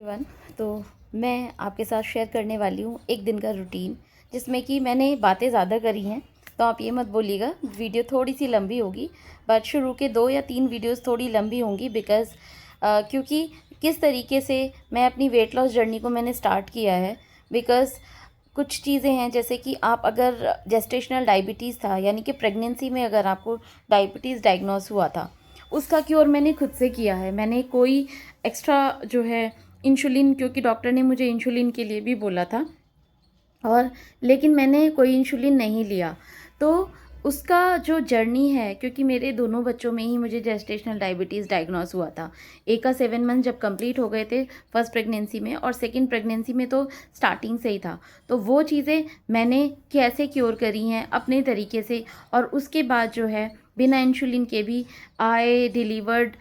One तो मैं आपके साथ शेयर करने वाली हूँ एक दिन का रूटीन, जिसमें कि मैंने बातें ज़्यादा करी हैं। तो आप ये मत बोलिएगा वीडियो थोड़ी सी लंबी होगी, बट शुरू के 2 या 3 वीडियोस थोड़ी लंबी होंगी बिकॉज़ क्योंकि किस तरीके से मैं अपनी वेट लॉस जर्नी को मैंने स्टार्ट किया है। बिकॉज़ कुछ चीज़ें हैं, जैसे कि आप अगर जेस्टेशनल डायबिटीज़ था, यानी कि प्रेगनेंसी में अगर आपको डायबिटीज़ डायग्नोस हुआ था, उसका क्योर मैंने खुद से किया है। मैंने कोई एक्स्ट्रा जो है इंसुलिन, क्योंकि डॉक्टर ने मुझे इंसुलिन के लिए भी बोला था, और लेकिन मैंने कोई इंसुलिन नहीं लिया। तो उसका जो जर्नी है, क्योंकि मेरे दोनों बच्चों में ही मुझे जेस्टेशनल डायबिटीज़ डायग्नोस हुआ था। एक का 7 मंथ जब कंप्लीट हो गए थे फर्स्ट प्रेगनेंसी में, और सेकंड प्रेगनेंसी में तो स्टार्टिंग से ही था। तो वो चीज़ें मैंने कैसे क्योर करी हैं अपने तरीके से, और उसके बाद जो है बिना इंसुलिन के भी आई डिलीवर्ड,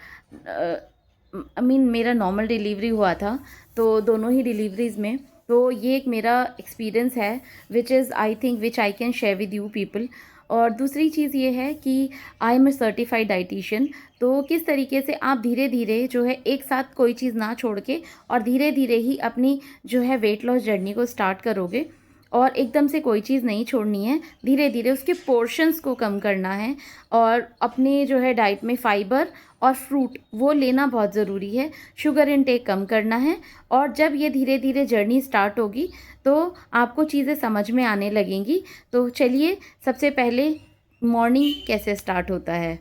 मेरा नॉर्मल डिलीवरी हुआ था, तो दोनों ही डिलीवरीज़ में। तो ये एक मेरा एक्सपीरियंस है which is I think which I can share with you people. और दूसरी चीज़ ये है कि I am a certified dietitian. तो किस तरीके से आप धीरे धीरे जो है एक साथ कोई चीज़ ना छोड़ के, और धीरे धीरे ही अपनी जो है वेट लॉस जर्नी को स्टार्ट करोगे, और एकदम से कोई चीज़ नहीं छोड़नी है, धीरे धीरे उसके पोर्शंस को कम करना है। और अपने जो है डाइट में फाइबर और फ्रूट वो लेना बहुत ज़रूरी है, शुगर इनटेक कम करना है। और जब ये धीरे धीरे जर्नी स्टार्ट होगी तो आपको चीज़ें समझ में आने लगेंगी। तो चलिए, सबसे पहले मॉर्निंग कैसे स्टार्ट होता है।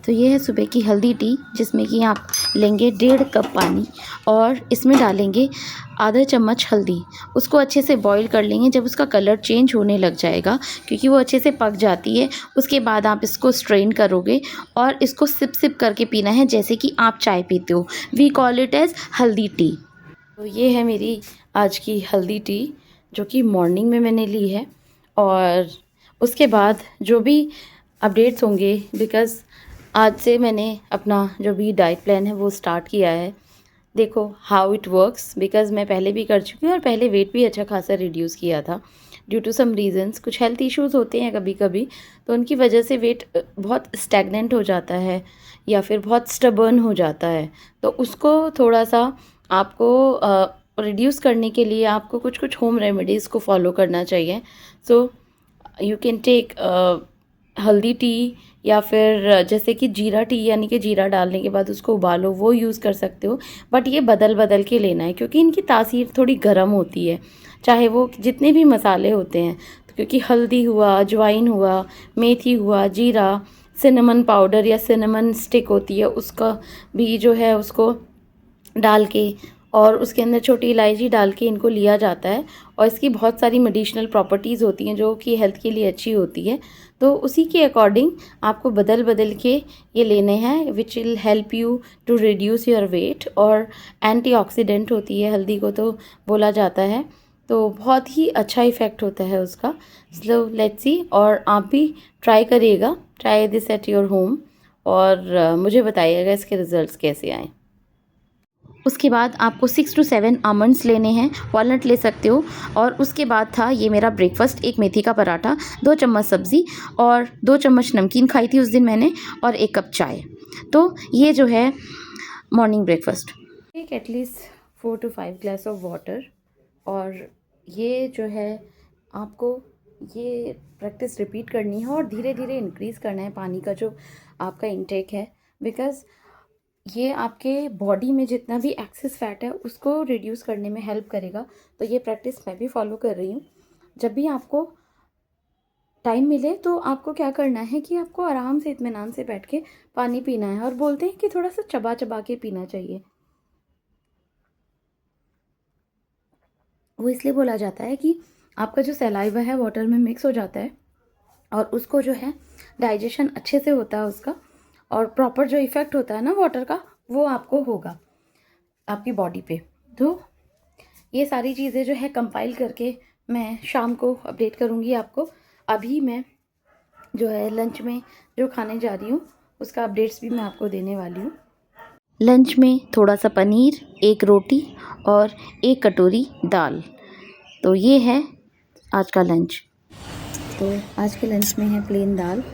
तो ये है सुबह की हल्दी टी, जिसमें कि आप लेंगे 1.5 कप पानी, और इसमें डालेंगे आधा चम्मच हल्दी। उसको अच्छे से बॉईल कर लेंगे। जब उसका कलर चेंज होने लग जाएगा, क्योंकि वो अच्छे से पक जाती है, उसके बाद आप इसको स्ट्रेन करोगे और इसको सिप सिप करके पीना है, जैसे कि आप चाय पीते हो। वी कॉल इट एज़ हल्दी टी। तो ये है मेरी आज की हल्दी टी, जो कि मॉर्निंग में मैंने ली है। और उसके बाद जो भी अपडेट्स होंगे, बिकॉज़ आज से मैंने अपना जो भी डाइट प्लान है वो स्टार्ट किया है। देखो हाउ इट वर्क्स, बिकॉज़ मैं पहले भी कर चुकी हूँ और पहले वेट भी अच्छा खासा रिड्यूस किया था। ड्यू टू सम रीज़न्स, कुछ हेल्थ इश्यूज़ होते हैं कभी कभी, तो उनकी वजह से वेट बहुत स्टैगनेंट हो जाता है या फिर बहुत स्टबर्न हो जाता है। तो उसको थोड़ा सा आपको रिड्यूस करने के लिए आपको कुछ कुछ होम रेमेडीज़ को फॉलो करना चाहिए। सो यू कैन टेक हल्दी टी, या फिर जैसे कि जीरा टी, यानी कि जीरा डालने के बाद उसको उबालो, वो यूज़ कर सकते हो। बट ये बदल बदल के लेना है, क्योंकि इनकी तासीर थोड़ी गर्म होती है, चाहे वो जितने भी मसाले होते हैं। तो क्योंकि हल्दी हुआ, अजवाइन हुआ, मेथी हुआ, जीरा, सिनेमन पाउडर या सिनेमन स्टिक होती है, उसका भी जो है उसको डाल के, और उसके अंदर छोटी इलायची डाल के इनको लिया जाता है। और इसकी बहुत सारी मेडिसिनल प्रॉपर्टीज़ होती हैं जो कि हेल्थ के लिए अच्छी होती है। तो उसी के अकॉर्डिंग आपको बदल बदल के ये लेने हैं, which will help you to reduce your weight. और एंटीऑक्सीडेंट होती है हल्दी को, तो बोला जाता है, तो बहुत ही अच्छा इफ़ेक्ट होता है उसका। सो लेट्स सी, और आप भी ट्राई करिएगा, try this at your home, और मुझे बताइएगा इसके रिज़ल्ट्स कैसे आए। उसके बाद आपको 6 to 7 आमंड्स लेने हैं, वॉलनट ले सकते हो। और उसके बाद था ये मेरा ब्रेकफास्ट, एक मेथी का पराठा, 2 चम्मच सब्ज़ी, और 2 चम्मच नमकीन खाई थी उस दिन मैंने, और 1 कप चाय। तो ये जो है morning breakfast. Take at least 4 to 5 glass of water. और ये जो है आपको ये प्रैक्टिस रिपीट करनी है, और धीरे धीरे इंक्रीज़ करना है पानी का जो आपका इंटेक है, बिकॉज़ ये आपके बॉडी में जितना भी एक्सेस फैट है उसको रिड्यूस करने में हेल्प करेगा। तो ये प्रैक्टिस मैं भी फॉलो कर रही हूँ। जब भी आपको टाइम मिले तो आपको क्या करना है कि आपको आराम से इत्मीनान से बैठ के पानी पीना है। और बोलते हैं कि थोड़ा सा चबा चबा के पीना चाहिए। वो इसलिए बोला जाता है कि आपका जो सलाइवा है वाटर में मिक्स हो जाता है, और उसको जो है डाइजेशन अच्छे से होता है उसका, और प्रॉपर जो इफ़ेक्ट होता है ना वाटर का, वो आपको होगा आपकी बॉडी पे। तो ये सारी चीज़ें जो है कंपाइल करके मैं शाम को अपडेट करूँगी आपको। अभी मैं जो है लंच में जो खाने जा रही हूँ उसका अपडेट्स भी मैं आपको देने वाली हूँ। लंच में थोड़ा सा पनीर, 1 रोटी और 1 कटोरी दाल। तो ये है आज का लंच। तो आज के लंच में है प्लेन दाल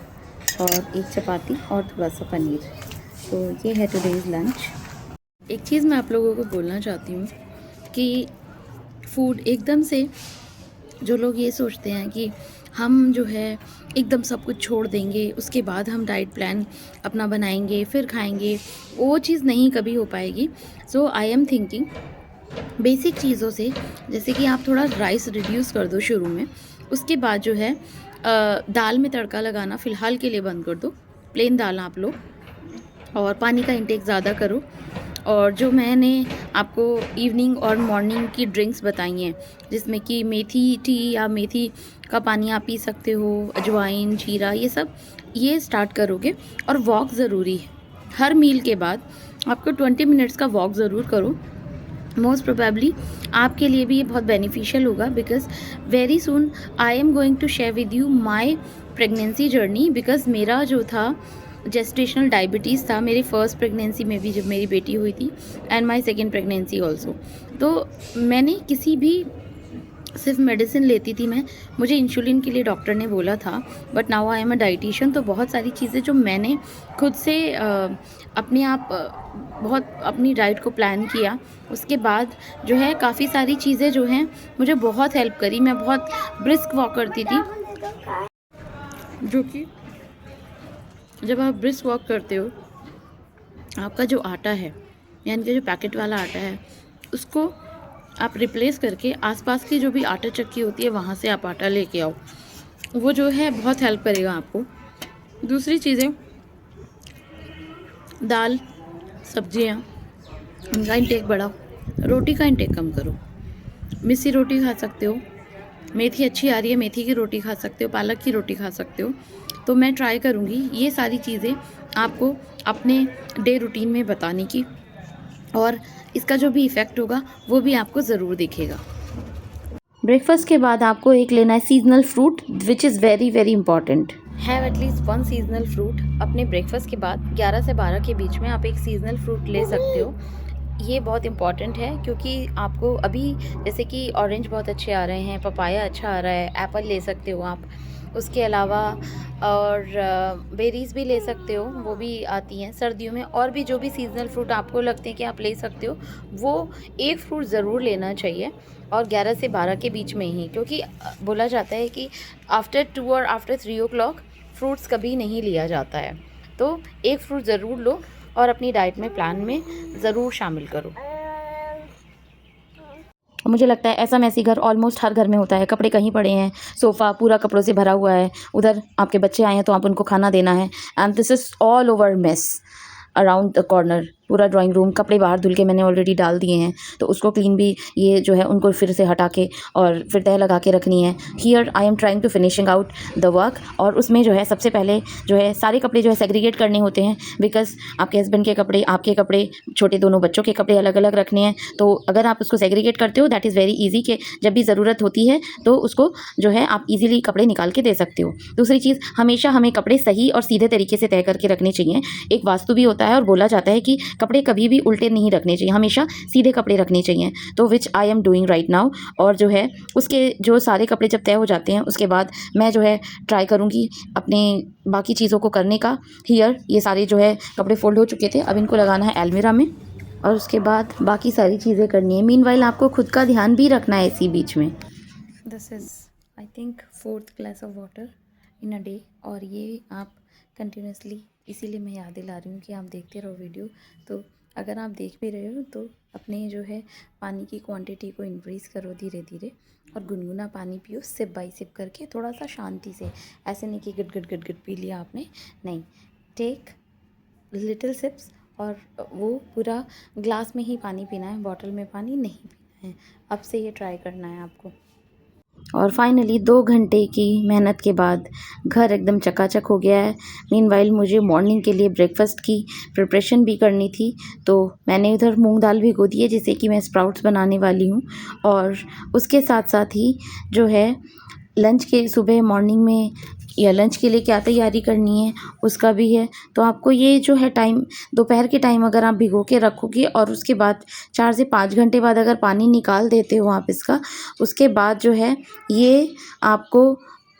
और 1 चपाती और थोड़ा सा पनीर। तो ये है टुडेज़ लंच। एक चीज़ मैं आप लोगों को बोलना चाहती हूँ कि फूड एकदम से जो लोग ये सोचते हैं कि हम जो है एकदम सब कुछ छोड़ देंगे, उसके बाद हम डाइट प्लान अपना बनाएंगे फिर खाएंगे, वो चीज़ नहीं कभी हो पाएगी। सो आई एम थिंकिंग बेसिक चीज़ों से, जैसे कि आप थोड़ा राइस रिड्यूस कर दो शुरू में, उसके बाद जो है दाल में तड़का लगाना फ़िलहाल के लिए बंद कर दो, प्लेन दाल आप लो और पानी का इंटेक ज़्यादा करो। और जो मैंने आपको इवनिंग और मॉर्निंग की ड्रिंक्स बताई हैं, जिसमें कि मेथी टी या मेथी का पानी आप पी सकते हो, अजवाइन, जीरा, ये सब ये स्टार्ट करोगे। और वॉक ज़रूरी है, हर मील के बाद आपको 20 मिनट्स का वॉक ज़रूर करो। मोस्ट प्रोबेबली आपके लिए भी ये बहुत बेनिफिशियल होगा, because very soon I am going to share with you my pregnancy journey. Because मेरा जो था जेस्टेशनल डायबिटीज़ था मेरी फर्स्ट प्रेगनेंसी में भी, जब मेरी बेटी हुई थी, and my second pregnancy also. तो मैंने किसी भी सिर्फ मेडिसिन लेती थी मैं, मुझे इंसुलिन के लिए डॉक्टर ने बोला था, but now I am a dietitian. तो बहुत सारी चीज़ें जो मैंने खुद से अपने आप बहुत अपनी डाइट को प्लान किया, उसके बाद जो है काफ़ी सारी चीज़ें जो हैं मुझे बहुत हेल्प करी। मैं बहुत ब्रिस्क वॉक करती थी, जो कि जब आप ब्रिस्क वॉक करते हो, आपका जो आटा है, यानी कि जो पैकेट वाला आटा है, उसको आप रिप्लेस करके आसपास की जो भी आटा चक्की होती है वहाँ से आप आटा लेके आओ, वो जो है बहुत हेल्प करेगा आपको। दूसरी चीज़ें, दाल, सब्जियाँ, उनका इंटेक बढ़ाओ, रोटी का इंटेक कम करो। मिस्सी रोटी खा सकते हो, मेथी अच्छी आ रही है, मेथी की रोटी खा सकते हो, पालक की रोटी खा सकते हो। तो मैं ट्राई करूँगी ये सारी चीज़ें आपको अपने डे रूटीन में बताने की, और इसका जो भी इफ़ेक्ट होगा वो भी आपको ज़रूर दिखेगा। ब्रेकफास्ट के बाद आपको एक लेना है seasonal fruit, which is very very important. Have at least one seasonal fruit अपने ब्रेकफास्ट के बाद। 11 से 12 के बीच में आप एक सीजनल फ्रूट ले सकते हो। ये बहुत इंपॉर्टेंट है, क्योंकि आपको अभी जैसे कि ऑरेंज बहुत अच्छे आ रहे हैं, पपाया अच्छा आ रहा है, एप्पल ले सकते हो आप। उसके अलावा और बेरीज़ भी ले सकते हो, वो भी आती हैं सर्दियों में। और भी जो भी सीजनल फ्रूट आपको लगते हैं कि आप ले सकते हो, वो एक फ्रूट ज़रूर लेना चाहिए, और 11 से 12 के बीच में ही, क्योंकि बोला जाता है कि आफ्टर 2 और आफ्टर 3 ओ क्लॉक फ्रूट्स कभी नहीं लिया जाता है। तो एक फ्रूट ज़रूर लो और अपनी डाइट में, प्लान में ज़रूर शामिल करो। मुझे लगता है ऐसा मैसी घर ऑलमोस्ट हर घर में होता है। कपड़े कहीं पड़े हैं, सोफ़ा पूरा कपड़ों से भरा हुआ है, उधर आपके बच्चे आए हैं तो आप उनको खाना देना है, and this is all over mess around the corner. पूरा ड्राइंग रूम, कपड़े बाहर धुल के मैंने ऑलरेडी डाल दिए हैं, तो उसको क्लीन भी ये जो है उनको फिर से हटा के और फिर तह लगा के रखनी है। Here I am trying to finishing out the work, और उसमें जो है सबसे पहले जो है सारे कपड़े जो है सेग्रीगेट करने होते हैं, बिकॉज आपके हस्बैंड के कपड़े, आपके कपड़े, छोटे दोनों बच्चों के कपड़े अलग अलग रखने हैं। तो अगर आप उसको सेग्रीगेट करते हो, दैट इज़ वेरी ईजी, कि जब भी ज़रूरत होती है तो उसको जो है आप ईजिली कपड़े निकाल के दे सकते हो। दूसरी चीज़, हमेशा हमें कपड़े सही और सीधे तरीके से तय करके रखने चाहिए। एक वास्तु भी होता है और बोला जाता है कि कपड़े कभी भी उल्टे नहीं रखने चाहिए, हमेशा सीधे कपड़े रखने चाहिए। तो which I am doing right now. और जो है उसके जो सारे कपड़े जब तय हो जाते हैं, उसके बाद मैं जो है ट्राई करूँगी अपने बाकी चीज़ों को करने का। हियर ये सारे जो है कपड़े फोल्ड हो चुके थे, अब इनको लगाना है अलमीरा में, और उसके बाद बाकी सारी चीज़ें करनी है। मीनवाइल आपको खुद का ध्यान भी रखना है इसी बीच में। This is I think 4th glass of water in a day, और ये आप कंटिन्यूसली, इसीलिए मैं याद दिला रही हूँ कि आप देखते रहो वीडियो। तो अगर आप देख भी रहे हो तो अपने जो है पानी की क्वांटिटी को इंक्रीज़ करो धीरे धीरे, और गुनगुना पानी पियो, सिप बाई सिप करके, थोड़ा सा शांति से। ऐसे नहीं कि गट गट गट गट पी लिया आपने, नहीं, टेक लिटिल सिप्स, और वो पूरा ग्लास में ही पानी पीना है, बॉटल में पानी नहीं पीना है। अब से ये ट्राई करना है आपको। और फाइनली 2 घंटे की मेहनत के बाद घर एकदम चकाचक हो गया है। मीनवाइल मुझे मॉर्निंग के लिए ब्रेकफास्ट की प्रिपरेशन भी करनी थी, तो मैंने उधर मूंग दाल भिगो दी है, जिससे कि मैं स्प्राउट्स बनाने वाली हूँ। और उसके साथ साथ ही जो है लंच के, सुबह मॉर्निंग में या लंच के लिए क्या तैयारी करनी है उसका भी है। तो आपको ये जो है टाइम, दोपहर के टाइम अगर आप भिगो के रखोगे और उसके बाद 4 से 5 घंटे बाद अगर पानी निकाल देते हो आप इसका, उसके बाद जो है ये आपको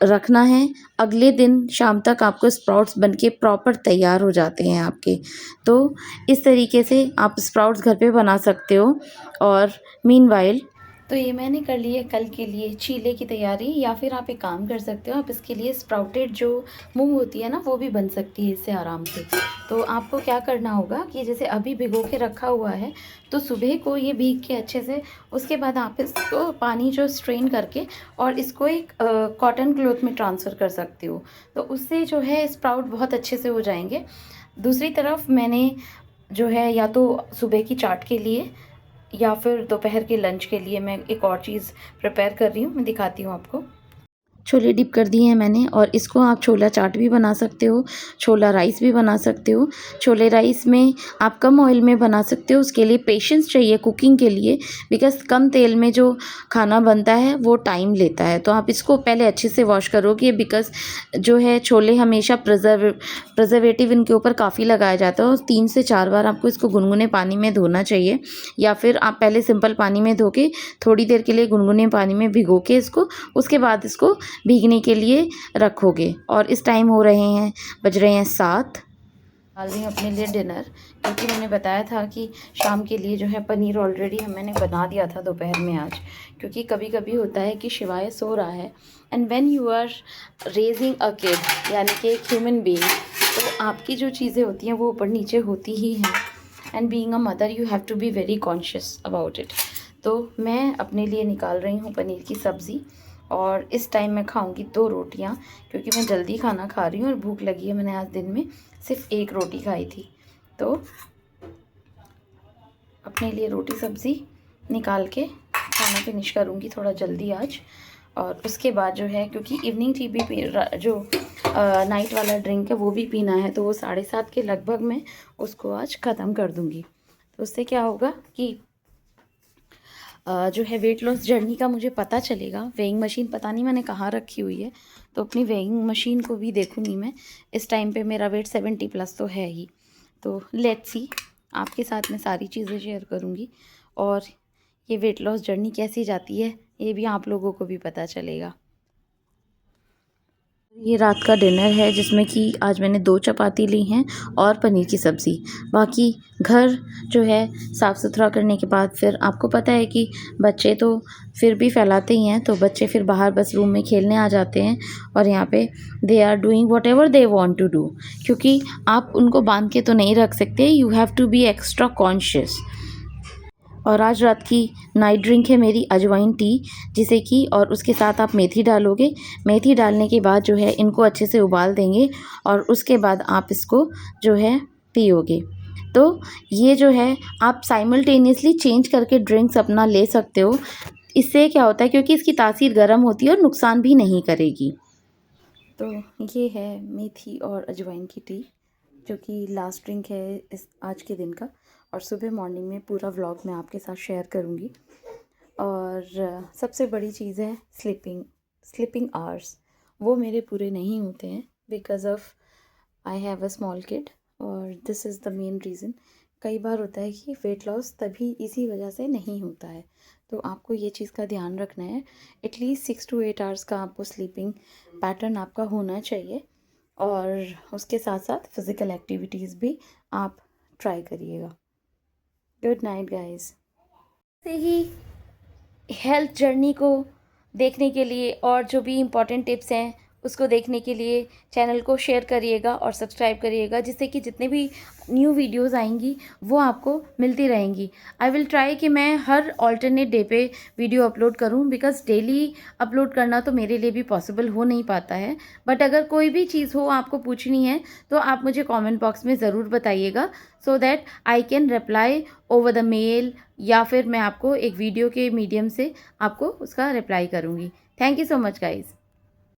रखना है। अगले दिन शाम तक आपको स्प्राउट्स बनके प्रॉपर तैयार हो जाते हैं आपके। तो इस तरीके से आप स्प्राउट्स घर पे बना सकते हो। और मीनवाइल तो ये मैंने कर ली है कल के लिए चीले की तैयारी। या फिर आप एक काम कर सकते हो, आप इसके लिए स्प्राउटेड जो मूंग होती है ना, वो भी बन सकती है इससे आराम से। तो आपको क्या करना होगा कि जैसे अभी भिगो के रखा हुआ है, तो सुबह को ये भीग के अच्छे से, उसके बाद आप इसको पानी जो स्ट्रेन करके और इसको एक कॉटन क्लॉथ में ट्रांसफ़र कर सकते हो। तो उससे जो है स्प्राउट बहुत अच्छे से हो जाएंगे। दूसरी तरफ मैंने जो है या तो सुबह की चाट के लिए या फिर दोपहर के लंच के लिए मैं एक और चीज़ प्रिपेयर कर रही हूँ, मैं दिखाती हूँ आपको। छोले डिप कर दिए हैं मैंने, और इसको आप छोला चाट भी बना सकते हो, छोला राइस भी बना सकते हो। छोले राइस में आप कम ऑयल में बना सकते हो, उसके लिए पेशेंस चाहिए कुकिंग के लिए, बिकॉज़ कम तेल में जो खाना बनता है वो टाइम लेता है। तो आप इसको पहले अच्छे से वॉश करोगे, बिकॉज़ जो है छोले हमेशा प्रिजर्वेटिव इनके ऊपर काफ़ी लगाया जाता है, और 3 से 4 बार आपको इसको गुनगुने पानी में धोना चाहिए। या फिर आप पहले सिंपल पानी में धो के थोड़ी देर के लिए गुनगुने पानी में भिगो के इसको, उसके बाद इसको भीगने के लिए रखोगे। और इस टाइम बज रहे हैं 7। डाल रही हूँ अपने लिए डिनर, क्योंकि मैंने बताया था कि शाम के लिए जो है पनीर ऑलरेडी मैंने बना दिया था दोपहर में आज। क्योंकि कभी कभी होता है कि शिवाय सो रहा है, and when you are raising a kid यानी कि एक ह्यूमन बीइंग, तो आपकी जो चीज़ें होती हैं वो ऊपर नीचे होती ही हैं। And being a mother you have to be very conscious about it. तो मैं अपने लिए निकाल रही हूँ पनीर की सब्ज़ी, और इस टाइम मैं खाऊंगी 2 रोटियां, क्योंकि मैं जल्दी खाना खा रही हूँ और भूख लगी है। मैंने आज दिन में सिर्फ 1 रोटी खाई थी। तो अपने लिए रोटी सब्ज़ी निकाल के खाना फिनिश करूँगी थोड़ा जल्दी आज। और उसके बाद जो है, क्योंकि इवनिंग टी भी जो नाइट वाला ड्रिंक है वो भी पीना है, तो वो 7:30 के लगभग मैं उसको आज ख़त्म कर दूँगी। तो उससे क्या होगा कि जो है वेट लॉस जर्नी का मुझे पता चलेगा। वेइंग मशीन पता नहीं मैंने कहाँ रखी हुई है, तो अपनी वेइंग मशीन को भी देखूँगी मैं। इस टाइम पे मेरा वेट 70+ तो है ही। तो लेट्स सी, आपके साथ मैं सारी चीज़ें शेयर करूँगी, और ये वेट लॉस जर्नी कैसी जाती है ये भी आप लोगों को भी पता चलेगा। ये रात का डिनर है, जिसमें कि आज मैंने 2 चपाती ली हैं और पनीर की सब्ज़ी। बाकी घर जो है साफ़ सुथरा करने के बाद, फिर आपको पता है कि बच्चे तो फिर भी फैलाते ही हैं, तो बच्चे फिर बाहर बस रूम में खेलने आ जाते हैं, और यहाँ पे they are doing whatever they want to do. क्योंकि आप उनको बांध के तो नहीं रख सकते, you have to be extra conscious. और आज रात की नाइट ड्रिंक है मेरी अजवाइन टी, जिसे कि, और उसके साथ आप मेथी डालोगे। मेथी डालने के बाद जो है इनको अच्छे से उबाल देंगे, और उसके बाद आप इसको जो है पियोगे। तो ये जो है आप साइमल्टेनियसली चेंज करके ड्रिंक्स अपना ले सकते हो। इससे क्या होता है, क्योंकि इसकी तासीर गर्म होती है और नुकसान भी नहीं करेगी। तो ये है मेथी और अजवाइन की टी, जो कि लास्ट ड्रिंक है इस आज के दिन का। और सुबह मॉर्निंग में पूरा व्लॉग मैं आपके साथ शेयर करूँगी। और सबसे बड़ी चीज़ है स्लीपिंग आवर्स, वो मेरे पूरे नहीं होते हैं because of I have a small kid, और this is the main reason. कई बार होता है कि वेट लॉस तभी इसी वजह से नहीं होता है। तो आपको ये चीज़ का ध्यान रखना है, एटलीस्ट 6 to 8 आवर्स का आपको स्लीपिंग पैटर्न आपका होना चाहिए। और उसके साथ साथ फिज़िकल एक्टिविटीज़ भी आप ट्राई करिएगा। Good night guys. से ही हेल्थ जर्नी को देखने के लिए और जो भी इम्पोर्टेंट टिप्स हैं उसको देखने के लिए चैनल को शेयर करिएगा और सब्सक्राइब करिएगा, जिससे कि जितने भी न्यू वीडियोस आएंगी वो आपको मिलती रहेंगी। आई विल ट्राई कि मैं हर ऑल्टरनेट डे पे वीडियो अपलोड करूं, बिकॉज़ डेली अपलोड करना तो मेरे लिए भी पॉसिबल हो नहीं पाता है। बट अगर कोई भी चीज़ हो आपको पूछनी है तो आप मुझे कमेंट बॉक्स में ज़रूर बताइएगा, so that I can reply over the mail, या फिर मैं आपको एक वीडियो के मीडियम से आपको उसका रिप्लाई करूँगी। Thank you so much guys.